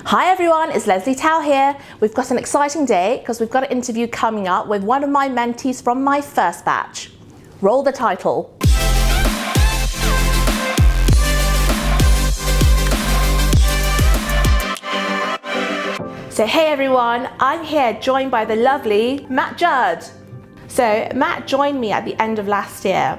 Hi everyone, it's Lesley Tao here. We've got an exciting day because we've got an interview coming up with one of my mentees from my first batch. Roll the title. So hey everyone, I'm here joined by the lovely Judd. So Matt joined me at the end of last year.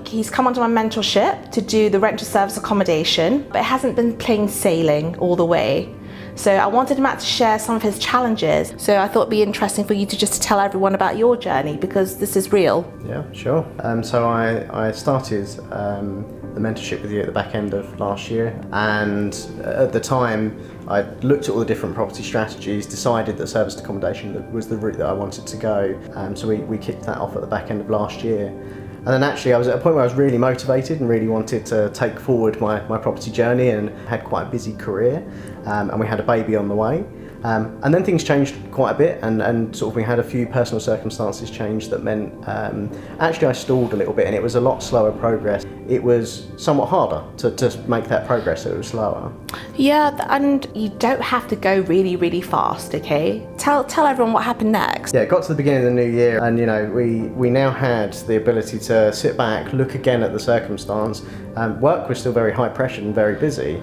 He's come onto my mentorship to do the rent to service accommodation, but it hasn't been plain sailing all the way. So I wanted Matt to share some of his challenges. So I thought it'd be interesting for you to just tell everyone about your journey because this is real. Yeah, sure. So I started the mentorship with you at the back end of last year, and at the time I looked at all the different property strategies, decided that serviced accommodation was the route that I wanted to go. So we kicked that off at the back end of last year. And then actually I was at a point where I was really motivated and really wanted to take forward my property journey and had quite a busy career, and we had a baby on the way. And then things changed quite a bit, and sort of we had a few personal circumstances change that meant actually I stalled a little bit, and it was a lot slower progress. It was somewhat harder to make that progress, so it was slower. Yeah, and you don't have to go really, really fast, okay? Tell everyone what happened next. Yeah, it got to the beginning of the new year, and we now had the ability to sit back, look again at the circumstance. Work was still very high pressure and very busy,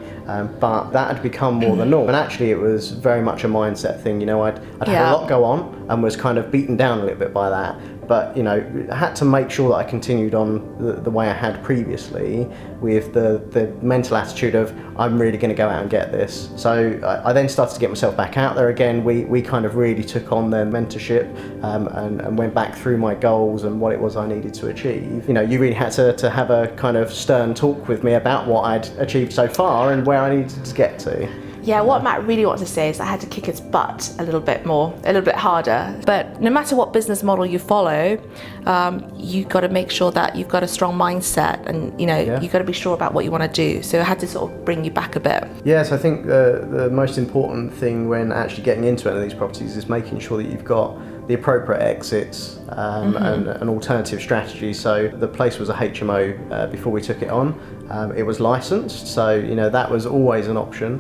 but that had become more the norm. And actually it was very much a mindset thing. I'd had a lot go on and was kind of beaten down a little bit by that. But I had to make sure that I continued on the way I had previously, with the mental attitude of I'm really going to go out and get this. So I then started to get myself back out there again. We kind of really took on the mentorship and went back through my goals and what it was I needed to achieve. You really had to have a kind of stern talk with me about what I'd achieved so far and where I needed to get to. Yeah, what Matt really wants to say is I had to kick his butt a little bit more, a little bit harder. But no matter what business model you follow, you've got to make sure that you've got a strong mindset, and you've got to be sure about what you want to do. So I had to sort of bring you back a bit. Yes, I think the most important thing when actually getting into any of these properties is making sure that you've got the appropriate exits and an alternative strategy. So the place was a HMO before we took it on. It was licensed, so that was always an option,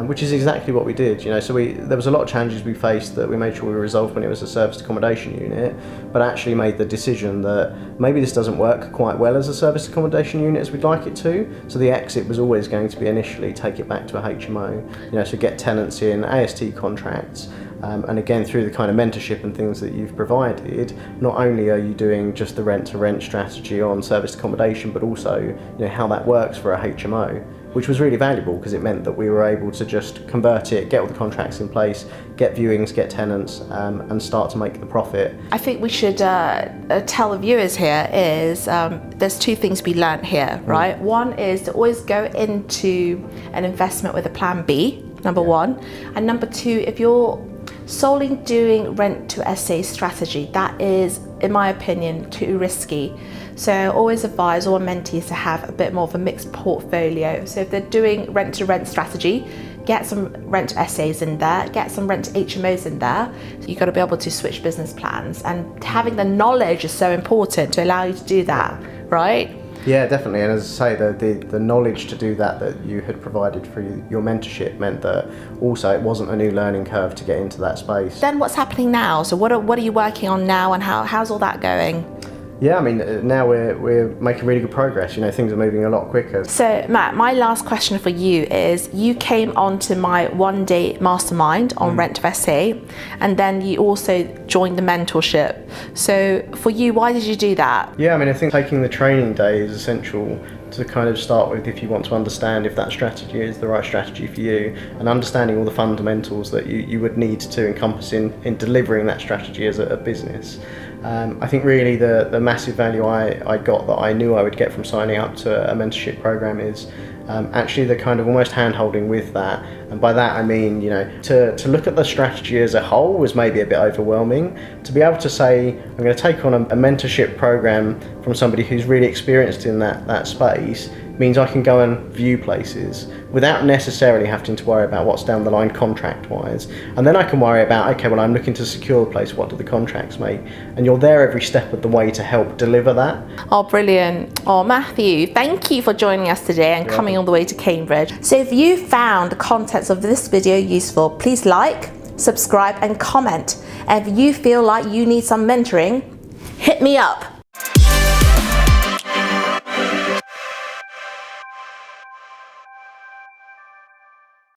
which is exactly what we did. So there was a lot of challenges we faced that we made sure we resolved when it was a serviced accommodation unit, but actually made the decision that maybe this doesn't work quite well as a serviced accommodation unit as we'd like it to. So the exit was always going to be initially take it back to a HMO. So get tenants in, AST contracts. And again, through the kind of mentorship and things that you've provided, not only are you doing just the rent-to-rent strategy on serviced accommodation, but also how that works for a HMO, which was really valuable because it meant that we were able to just convert it, get all the contracts in place, get viewings, get tenants, and start to make the profit. I think we should tell the viewers here is there's two things we learnt here, right? One is to always go into an investment with a plan B, number one, and number two, if you're solely doing rent to SA strategy, that is, in my opinion, too risky. So I always advise all mentees to have a bit more of a mixed portfolio. So if they're doing rent to rent strategy, get some rent to SAs in there, get some rent to HMOs in there. So you've got to be able to switch business plans, and having the knowledge is so important to allow you to do that, right? Yeah, definitely. And as I say, the knowledge to do that you had provided for your mentorship meant that also it wasn't a new learning curve to get into that space. Then what's happening now? So what are you working on now, and how's all that going? Yeah, I mean, now we're making really good progress. Things are moving a lot quicker. So Matt, my last question for you is, you came onto my one-day mastermind on Rent to SA, and then you also joined the mentorship. So for you, why did you do that? Yeah, I mean, I think taking the training day is essential to kind of start with if you want to understand if that strategy is the right strategy for you, and understanding all the fundamentals that you would need to encompass in delivering that strategy as a business. I think really the massive value I got that I knew I would get from signing up to a mentorship program is actually the kind of almost hand-holding with that. And by that I mean, to look at the strategy as a whole was maybe a bit overwhelming. To be able to say, I'm going to take on a mentorship program from somebody who's really experienced in that space, means I can go and view places without necessarily having to worry about what's down the line contract-wise. And then I can worry about, okay, well, I'm looking to secure a place, what do the contracts make? And you're there every step of the way to help deliver that. Oh, brilliant. Oh, Matthew, thank you for joining us today and coming all the way to Cambridge. So if you found the contents of this video useful, please like, subscribe and comment. And if you feel like you need some mentoring, hit me up.